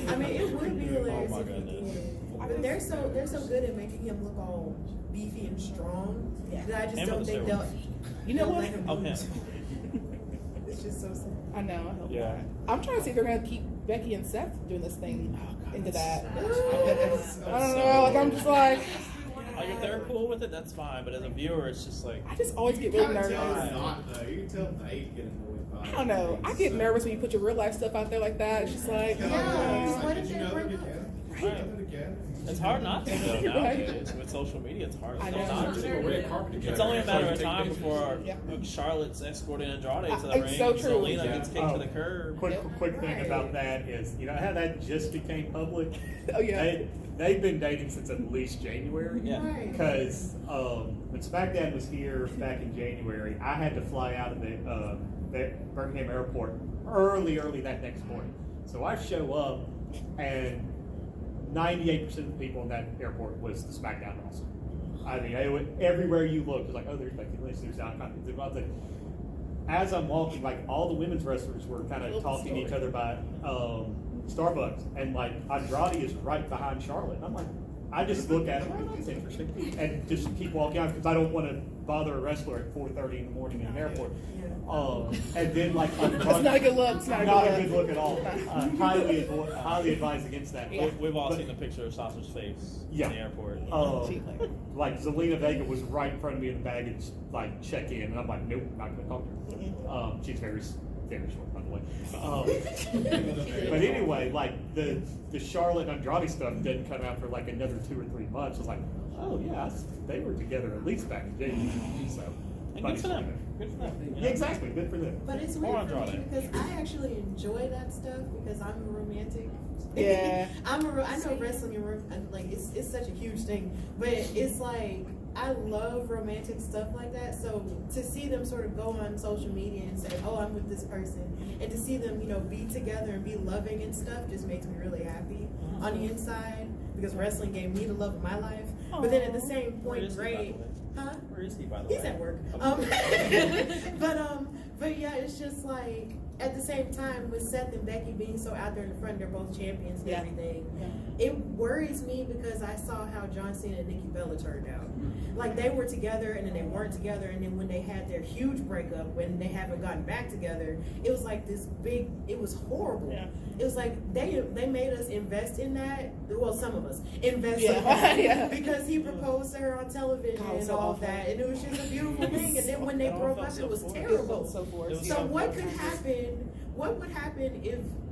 I mean, it would be hilarious Oh my if he goodness. did. But they're so good at making him look all beefy and strong that I just Him or don't the think steroids? they'll. You know they'll what? let him Oh, him. lose. It's just so sad. I know. I hope Yeah. not. I'm trying to see if they're gonna keep Becky and Seth doing this thing into that. I don't know. Like I'm just like, Like if they're cool with it, that's fine. But as a viewer, it's just like I just always get You really can tell nervous. they're not though. You can tell they get annoyed by it. I don't know. I get nervous when you put your real life stuff out there like that. It's just like, Yeah. What if Did they you know break they're up? together? Right. You know they're together. it's hard not to though Right. nowadays with social media. It's hard I not know. to. They were red carpet together. It's only a matter of So you time take before Yeah. Charlotte's escorting Andrade to the It's ring. so and true. Selena Yeah. gets kicked to the curb. Quick thing Right. about that is, you know how that just became public? Oh, yeah. They've been dating since at least January. Yeah. Right. Because when SmackDown was here back in January, I had to fly out of the Birmingham airport early that next morning. So I show up, and 98% of the people in that airport was the SmackDown roster. I mean, everywhere you look, it's like, oh, there's Becky Lynch, there's Icon. As I'm walking, like all the women's wrestlers were kind of talking to each other by Starbucks, and like Andrade is right behind Charlotte. And I'm like, I just look at him, oh, that's interesting, and just keep walking out because I don't want to bother a wrestler at 4:30 in the morning in an airport. And then like That's not a good look. It's not a not good a look. good look at all. Highly advised against that. We've all But- seen the picture of Sasha's face Yeah. in the airport. Like Zelina Vega was right in front of me in the baggage, like check in, and I'm like, nope, not gonna talk to her. She's very short, by the way. But anyway, like the Charlotte and Andrade stuff didn't come out for like another 2 or 3 months. I was like, oh yeah, they were together at least back in January. So, And good for them. Good for them. Yeah, exactly, good for them. But it's More weird for me Andrade. because I actually enjoy that stuff because I'm a romantic. Yeah. I know wrestling and like it's such a huge thing, but it's like I love romantic stuff like that. So to see them sort of go on social media and say, "Oh, I'm with this person," and to see them, be together and be loving and stuff, just makes me really happy on the inside because wrestling gave me the love of my life. But then at the same Where point, is he, by the great. way? Huh? Where is he, by the way? He's at work. Okay. But yeah, it's just like at the same time with Seth and Becky being so out there in the front, they're both champions and Yeah. everything. Yeah. It worries me because I saw how John Cena and Nikki Bella turned out. Like they were together and then they weren't together, and then when they had their huge breakup, when they haven't gotten back together, it was like this big. It was horrible. Yeah. It was like they made us invest in that. Well, some of us invest Yeah. in that Yeah. because he proposed to her on television God, and so all awful. that, and it was just a beautiful thing. And then when they It all broke felt up, so it was forced. terrible. So forced. It was So so what could happen? What would happen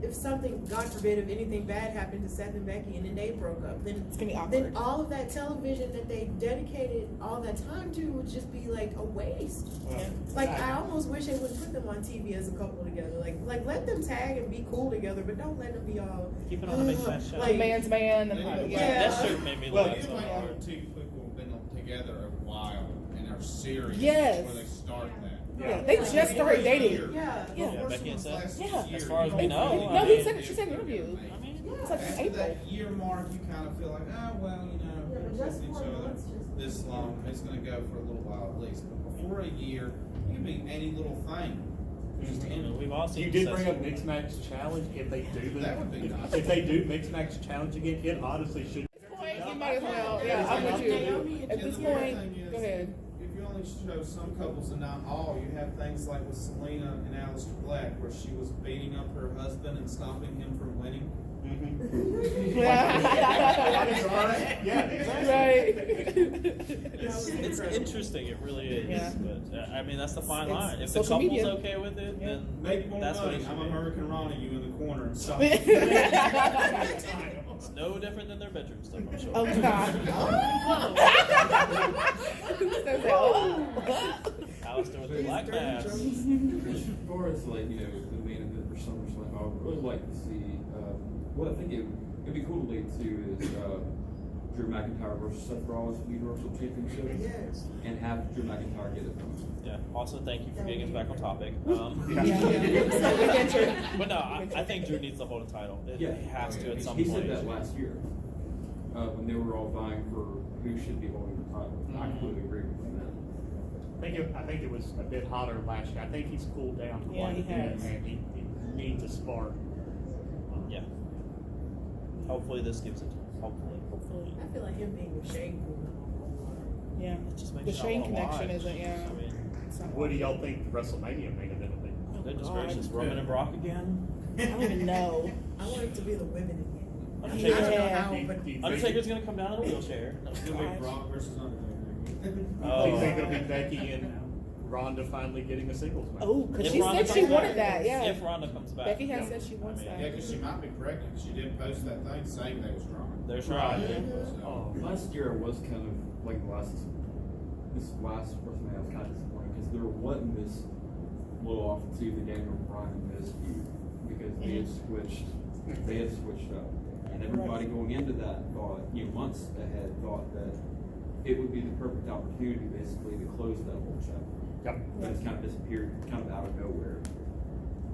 if something, God forbid, if anything bad happened to Seth and Becky and then they broke up? Then It's gonna be then awkward. all of that television that they dedicated all that time to would just be like a waste. Like I almost wish they would put them on TV as a couple together. Like let them tag and be cool together, but don't let them be all. Keep it on the big fat show. Like man's man. And, Yeah. That shirt made me Well, laugh You so might hard. have two people been together a while and are serious Yes. before they start that. Yeah, they just started dating. Yeah. Yeah. Becky and Seth? Yeah. As far as we know. No, he said she said in an interview. I mean, It's like After April. that year mark, you kind of feel like, oh, well, Yeah, but we've just been each 4 other months just- this long. It's going to go for a little while at least. But before a year, it could be any little thing. Just and we've all seen You did success bring up stories. mixed match challenge. If they do That would be nice. if they do mixed match challenge again, it honestly should. You might as well. Yeah, I'm with you. At And this the weird point, thing is, go ahead. If you only show some couples and not all, you have things like with Selena and Aleister Black, where she was beating up her husband and stopping him from winning. Yeah, exactly. Right. It's interesting, it really is. Yeah. But I mean, that's the fine It's line. If the social couple's media. okay with it, Yeah. then Make more that's what money. it should I'm be. American Ronnie, you in the corner and stop. It's no different than their bedroom stuff, I'm sure. Oh God. Alistair with the black mask. As far as like, the main event for SummerSlam, I would really like to see, what I think it'd be cool to lead to is, Drew McIntyre versus Seth Rollins for the Universal Championship, Yes. and have Drew McIntyre get it from him. Yeah. Also, thank you for getting us back on topic. So we ventured. But no, I think Drew needs to hold a title. He has to at some He point. said that last year when they were all vying for who should be holding the title. I completely agree with him then. I think it was a bit hotter last year. I think he's cooled down Yeah, quite he a bit, has. and he needs a spark. Yeah. Hopefully this gives it. Hopefully. I feel like him being with Shane. Yeah. It just makes The you not Shane wanna connection watch. isn't, yeah. I mean, It's not What do y'all think the WrestleMania main event will be? goodness God. gracious, Roman and Brock again. I don't even know. I want it to be the women again. I Undertaker. don't know Yeah. how, but Do you think- Undertaker's gonna come down in a wheelchair. It's gonna be Brock versus Undertaker. Do you Oh. think it'll be Becky and Ronda finally getting a singles match? Oh, because If she Ronda said she comes wanted back. that, yeah. If Ronda comes back. Becky has Yeah. said she wants I mean, Yeah, that. because she might be pregnant. She did post that thing saying they was wrong. There's Right. right. Oh, Last year was kind of like this last WrestleMania was kind of disappointing because there wasn't this blow off to the Daniel Bryan and Miz feud because they had switched up, and everybody going into that thought, months ahead, thought that it would be the perfect opportunity basically to close that whole chapter. Yep. But it's kind of disappeared, kind of out of nowhere.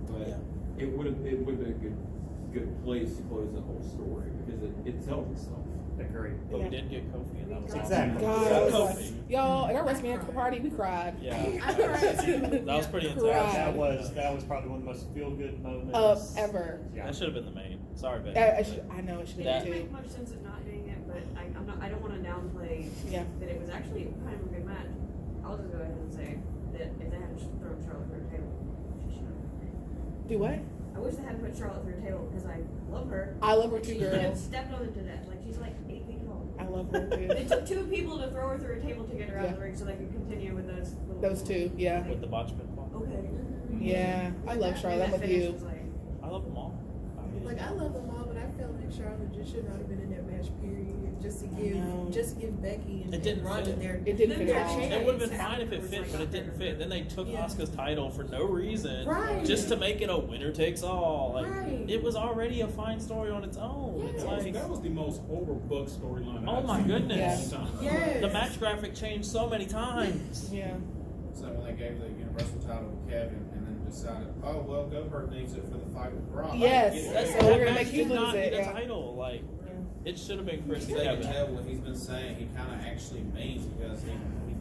But Yeah. it would have been a good place to close the whole story because it tells itself. Agreed. But we did get Kofi, and that was Exactly. awesome. God, Kofi. it was like, y'all, at our WrestleMania party, we cried. Yeah. I cried. That was pretty intense. Cried. That was probably one of the most feel good moments Ever. Yeah. That should have been the main. Sorry, Ben. I know it should It be That- didn't too. make much sense of not being it, but I don't want to downplay Yeah. that it was actually kind of a good match. I'll just go ahead and say that if they hadn't thrown Charlotte through a table, she should have. Do what? I wish they hadn't put Charlotte through a table because I love her. I love her too, She girl. should have stepped on it to death. Like she's like 8 feet tall. I love her It too. took 2 people to throw her through a table to get her out of the Yeah. ring so they could continue with those little Those two, yeah. With the botch pinfall. Okay. Yeah, I love Charlotte. I'm That with finish you. was like, I love them all. I mean, Like I love them all, but I felt like Charlotte just should not have been in that match. Period. Just to know. give Becky and, It didn't and Ronda fit. their It didn't fit their at all. chance. It would have been fine if it fit, but it didn't fit. Then they took Yeah. Asuka's title for no reason, Right. just to make it a winner takes all. Like Right. it was already a fine story on its own. It's like That was the most overbooked storyline. Oh I've my seen in a goodness. long time. Yes. the match graphic changed so many times. Yeah. So when they gave the Universal title to Kevin and then decided, oh, well, Goldberg needs it for the fight with Brock. Yes. I get That's, it. So we're that gonna match make you did not lose it, need a yeah. title. Like it should have been Chris You can Kevin. tell what he's been saying, he kind of actually means because he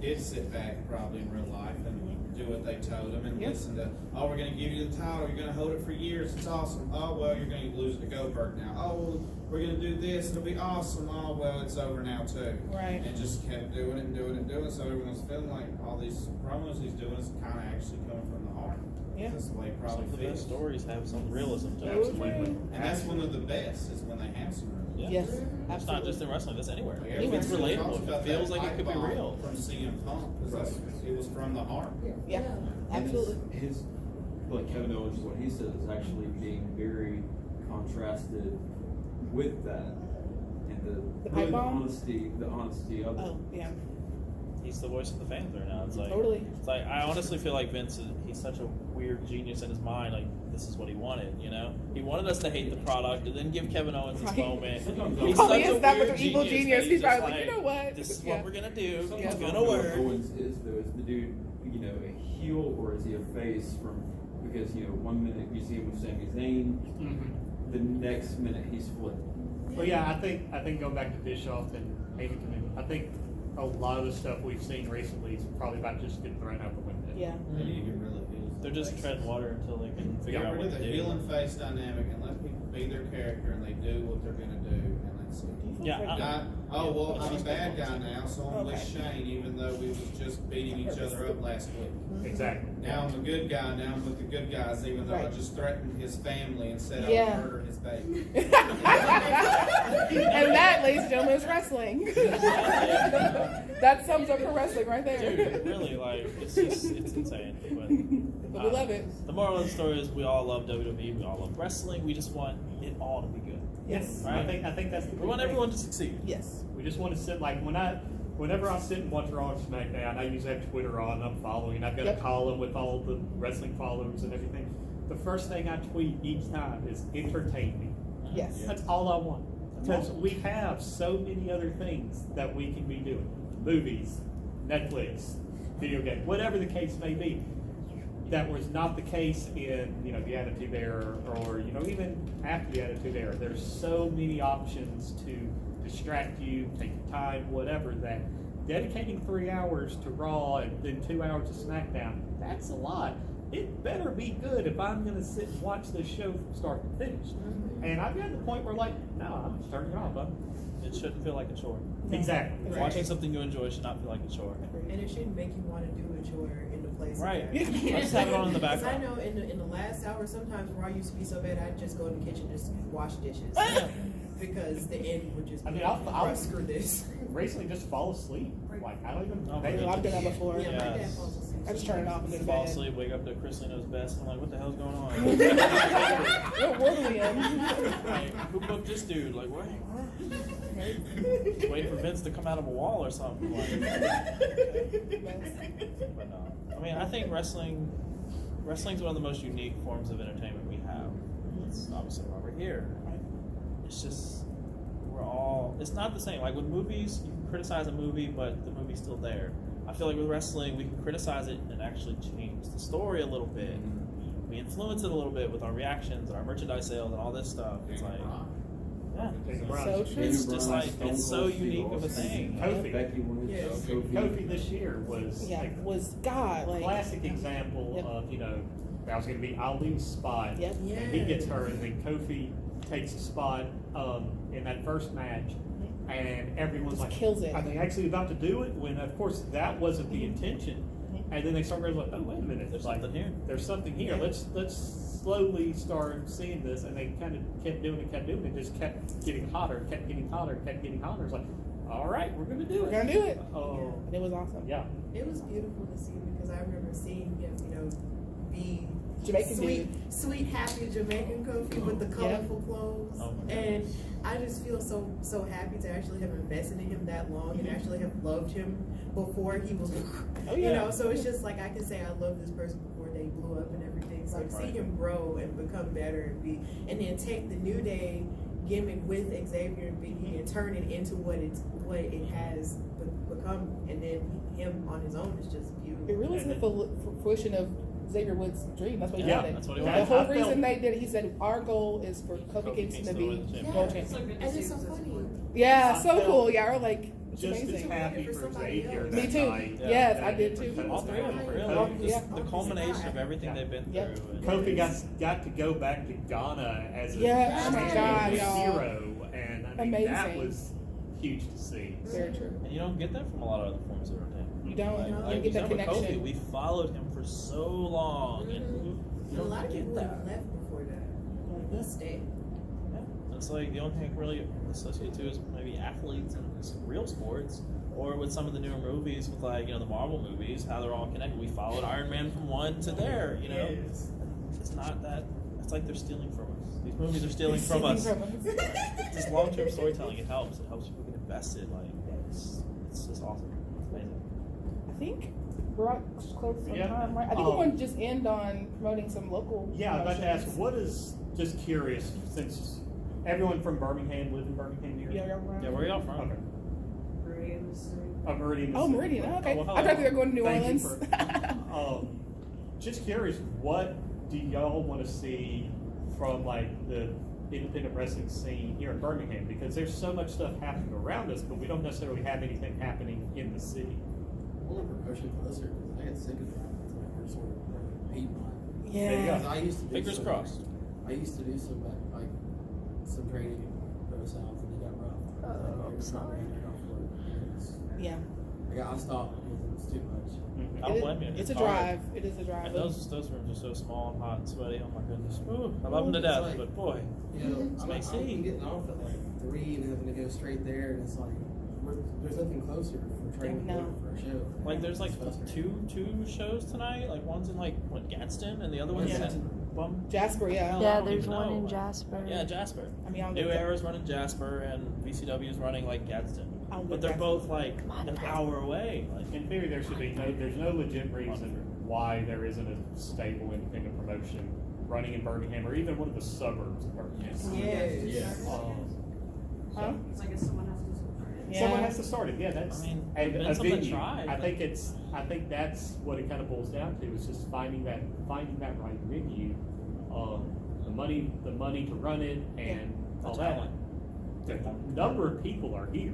did sit back probably in real life and do what they told him and Yep. listen to, oh, we're going to give you the title, you're going to hold it for years, it's awesome. Oh, well, you're going to lose it to Goldberg now. Oh, well, we're going to do this, it'll be awesome. Oh, well, it's over now too. Right. And just kept doing it and doing it and doing it. So everyone's feeling like all these promos he's doing is kind of actually coming from the heart. Yeah. That's the way it Some probably of the feels. best stories have some realism to Those them. are- And that's one of the best is when they have some realism. Yeah. Yes. It's not Absolutely. just in wrestling, that's anywhere. Like, If it's everybody talks relatable, if about it feels that like it could be pipe bomb real. From CM Punk, because it was from the heart. Yeah. And Absolutely. his like Kevin Owens, what he said is actually being very contrasted with that, and The really pipe bomb? the honesty of it. Oh, yeah. He's the voice of the fans right now. It's like Totally. It's like I honestly feel like Vince he's such a weird genius in his mind. Like this is what he wanted, you know. He wanted us to hate the product and then give Kevin Owens his Right. moment. He He's probably such a is that weird with the evil genius genius. that He's just probably like, you know what? This is Yeah. what we're gonna do. Yeah. It's I gonna don't know what work. Owens is though. Is the dude, a heel or is he a face from? Because 1 minute you see him with Sami Zayn, the next minute he's flipped. Well, yeah, I think going back to Bischoff and Hayden commitment, I think a lot of the stuff we've seen recently is probably about just getting thrown out the window. Yeah. They need to get rid of the heels. They're just treading water until they can figure Get out rid what of to the do. heel and face dynamic and let people be their character and they do what they're going to do. And that's it. Yeah, Not, oh, well, I'm a Yeah. bad guy now, so I'm with Okay. Shane, even though we was just beating each other up last week. Exactly. Now I'm a good guy, now I'm with the good guys, even though I Right. just threatened his family and said I Yeah. would murder his baby. And that, ladies and gentlemen, is wrestling. That sums up her wrestling right there. Dude, really, like it's insane. But we love it. The moral of the story is we all love WWE, we all love wrestling. We just want it all to be good. Yes. Right. I think that's the We want thing. everyone to succeed. Yes. We just want to sit like whenever I sit and watch Raw and SmackDown, I usually have Twitter on. I'm following. I've got Yep. a column with all the wrestling followers and everything. The first thing I tweet each time is entertain me. Yes. That's all I want. Because we have so many other things that we can be doing. Movies, Netflix, video games, whatever the case may be. That was not the case in, the Attitude Era or, even after the Attitude Era. There's so many options to distract you, take your time, whatever, that dedicating 3 hours to Raw and then 2 hours to SmackDown, that's a lot. It better be good if I'm going to sit and watch this show from start to finish. And I've got to the point where, no, I'm just turning it off. It shouldn't feel like a chore. Exactly. Right. Watching something you enjoy should not feel like a chore. And it shouldn't make you want to do a chore in the place. Right. Of I just have it on in the Because I background. know in the last hour, sometimes where I used to be so bad, I'd just go in the kitchen just wash dishes. Because the end would just be, I'll screw this. recently just fall asleep. I don't even. Oh, pay I've done that before. Yeah, my dad Yes. falls asleep. I just turn it off and go to Fall bed. asleep, wake up to Chris knows best. I'm like, what the hell's going on? What world are we in? Like, who booked this dude? Like, what? Waiting for Vince to come out of a wall or something. Like, but no. I mean, I think wrestling's one of the most unique forms of entertainment we have. It's obviously why we're here. It's just it's not the same. Like with movies, you can criticize a movie, but the movie's still there. I feel like with wrestling, we can criticize it and actually change the story a little bit. We influence it a little bit with our reactions and our merchandise sales and all this stuff. It's like, yeah, So true. it's just like it's so unique of a thing. Kofi. Becky wanted Yes. Kofi this year was was God like classic example of, that was going to be Ali's spot. Yep. And he gets her, and then Kofi takes a spot in that first match, and everyone's Just like, kills it. are they actually about to do it? When, of course, that wasn't the intention. And then they start realizing, oh, wait a minute. There's something here. There's something here. Yeah. Let's slowly start seeing this. And they kind of kept doing it, just kept getting hotter, kept getting hotter. It's like, all right, we're going to do it. We're gonna do it. Oh, And it was awesome. yeah. It was beautiful to see because I remember seeing him, be Jamaican sweet, happy Jamaican Kofi with the colorful clothes. Oh my And I just feel so happy to actually have invested in him that long and actually have loved him before he was, Oh, yeah. so it's just like I can say I love this person before they blew up and everything. So to see him grow and become better and then take the New Day gimmick with Xavier and Biggie and turn it into what it has become, and then him on his own is just beautiful. It really is the fruition of Xavier Woods' dream. That's what he Yeah, wanted. that's what he The wanted. whoole I felt- reason they did it, he said, our goal is for Kofi Kingston to be win the championship. world It's so champion. good to And see it's so this funny. support. Yeah, I so felt cool. Yeah, we're like, it's Just as amazing. happy For for somebody Xavier else. that Me too. night. Yes, that I did it too. was All three of them, Kofi. really. Oh, Just yeah. the culmination of everything they've been Yep. through. And Kofi got to go back to Ghana as a Yeah, oh my God, y'all. hero, and I mean that Amazing. was huge to see. Very true. And you don't get that from a lot of other forms of entertainment. You don't. Like, You like don't get that with Kofi, connection. we followed him for so long, and you And a don't lot of get people that. have left before that. Like, he stayed. Yeah. It's like the only thing I can really associate to is maybe athletes and some real sports, or with some of the newer movies with like the Marvel movies, how they're all connected. We followed Iron Man from one to there, Yes. It's not that. It's like they're stealing from us. These movies are stealing from us. Just long-term storytelling, it helps. It helps people get invested. Like it's just awesome. It's amazing. I think we're out close on Yeah. time, right? I think we want to just end on promoting some local. Yeah, I was about to ask, promotions. what is, just curious, since everyone from Birmingham live in Birmingham here? Yeah, y'all around? Yeah, where are y'all from? Okay. Meridian, Missouri. Meridian. Oh, Mississippi. Meridian. Okay. Oh, well, I thought they were going to New Thank you Orleans. Just curious, what do y'all want to see from like the independent wrestling scene here in Birmingham? Because there's so much stuff happening around us, but we don't necessarily have anything happening in the city. A little promotion closer, because I got sick of driving to my first sort of Piedmont. There you Yeah. go. I used to do Fingers some, crossed. I used to do some like some training in Pro South, and it got rough. Oh, It's not sorry. really off work. Yeah. I stopped because it was too much. I don't blame you. It's a hard. drive. It is a drive. And those rooms are so small and hot and sweaty. Oh my goodness. Ooh, I love them to It's death, like- but boy. You know, It's I'm amazing. getting off at like 3 and having to go straight there, and it's like there's nothing closer for training No. for a show. Like there's like It's frustrating. two shows tonight. Like one's in like Gadsden and the other one's Yeah. in Jasper, yeah. Hell, I Yeah, don't there's even one know. in Jasper. Yeah, Jasper. I mean, I don't New get that. Era's running Jasper and VCW is running like Gadsden. I don't But get they're that. both like an hour away. Like In theory, there's no legit reason why there isn't a stable independent promotion running in Birmingham or even one of the suburbs of Birmingham. Yes. Yes. Huh? So I guess someone has to start it. Yeah. Someone has to start it. Yeah, that's I mean, and there's a been some that venue. tried, I but- think that's what it kind of boils down to is just finding that right venue, the money to run it, and The all that. talent. The number of people are here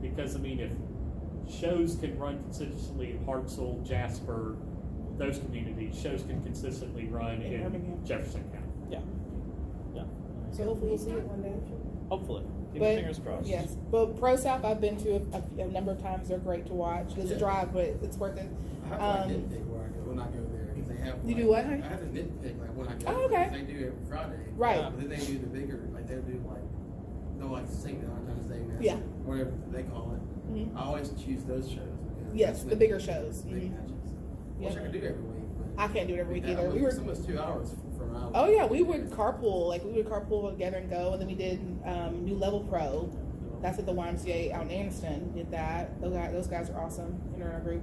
because I mean, if shows can run consistently in Hartselle, Jasper, those communities, shows can consistently run In in Birmingham. Jefferson County. Yeah. Yeah. So hopefully we'll see it one day. Hopefully. Keep But your fingers crossed. yes, but Pro South I've been to a number of times. They're great to watch. It's a drive, but it's worth it. I have to like nitpick where I go when I go there because they have. You like, do what? I have to nitpick like when I go. Oh, okay. They do every Friday. Right. But then they do the bigger, like they'll do like they'll like sing the Valentine's Day match. Yeah. Whatever they call it. Mhm. I always choose those shows. Because Yes, that's the bigger shows. Big Mhm. matches. Yeah. Wish I could do it every week. But I can't do it every week yeah, either. but We were. it's almost 2 hours from our. Oh yeah, we would carpool. Like we would carpool together and go, and then we did New Level Pro. That's at the YMCA out in Anniston. Did that. Those guys are awesome. In our group.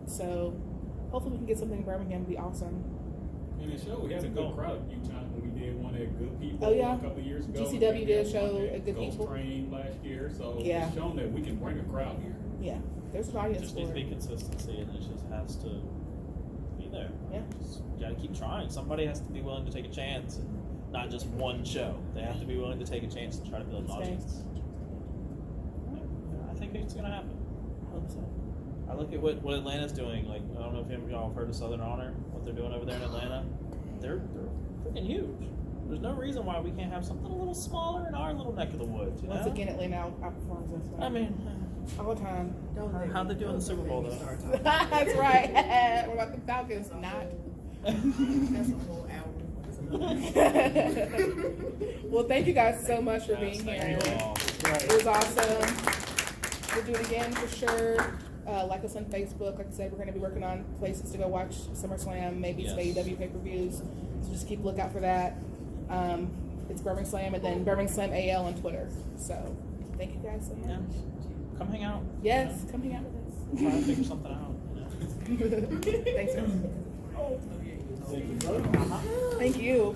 So hopefully we can get something in Birmingham. It'd be awesome. And the show, we had a good crowd a few times when we did one at Good People Oh, yeah. a couple of years ago. GCW did a We show one at Good Ghost People. Train last year, so Yeah. it's shown that we can bring a crowd here. Yeah, there's an It audience just for needs to be it. consistency, and it just has to be there. Yeah. Just gotta keep trying. Somebody has to be willing to take a chance, and not just one show. They have to be willing to take a chance and try to build an Stay. audience. I think it's gonna happen. I hope so. I look at what Atlanta's doing. Like, I don't know if any of y'all have heard of Southern Honor, what they're doing over there in Atlanta. They're freaking huge. There's no reason why we can't have something a little smaller in our little neck of the woods. You Once know? again, Atlanta outperforms us. I mean, all the time. how they doing the Super Bowl though? That's right. What about the Falcons? Not. That's a whole hour. Well, thank you guys so much for being Thank here. you all. It was awesome. We'll do it again for sure. Like us on Facebook. Like I said, we're going to be working on places to go watch SummerSlam, maybe some Yes. AEW pay-per-views. So just keep a lookout for that. It's BirmingSlam and then BirmingSlam AL on Twitter. So thank you guys so Yeah. much. Come hang out. Yes, come hang out with Try to figure something out. You know? us. Thanks, sir. Thank you. Thank you.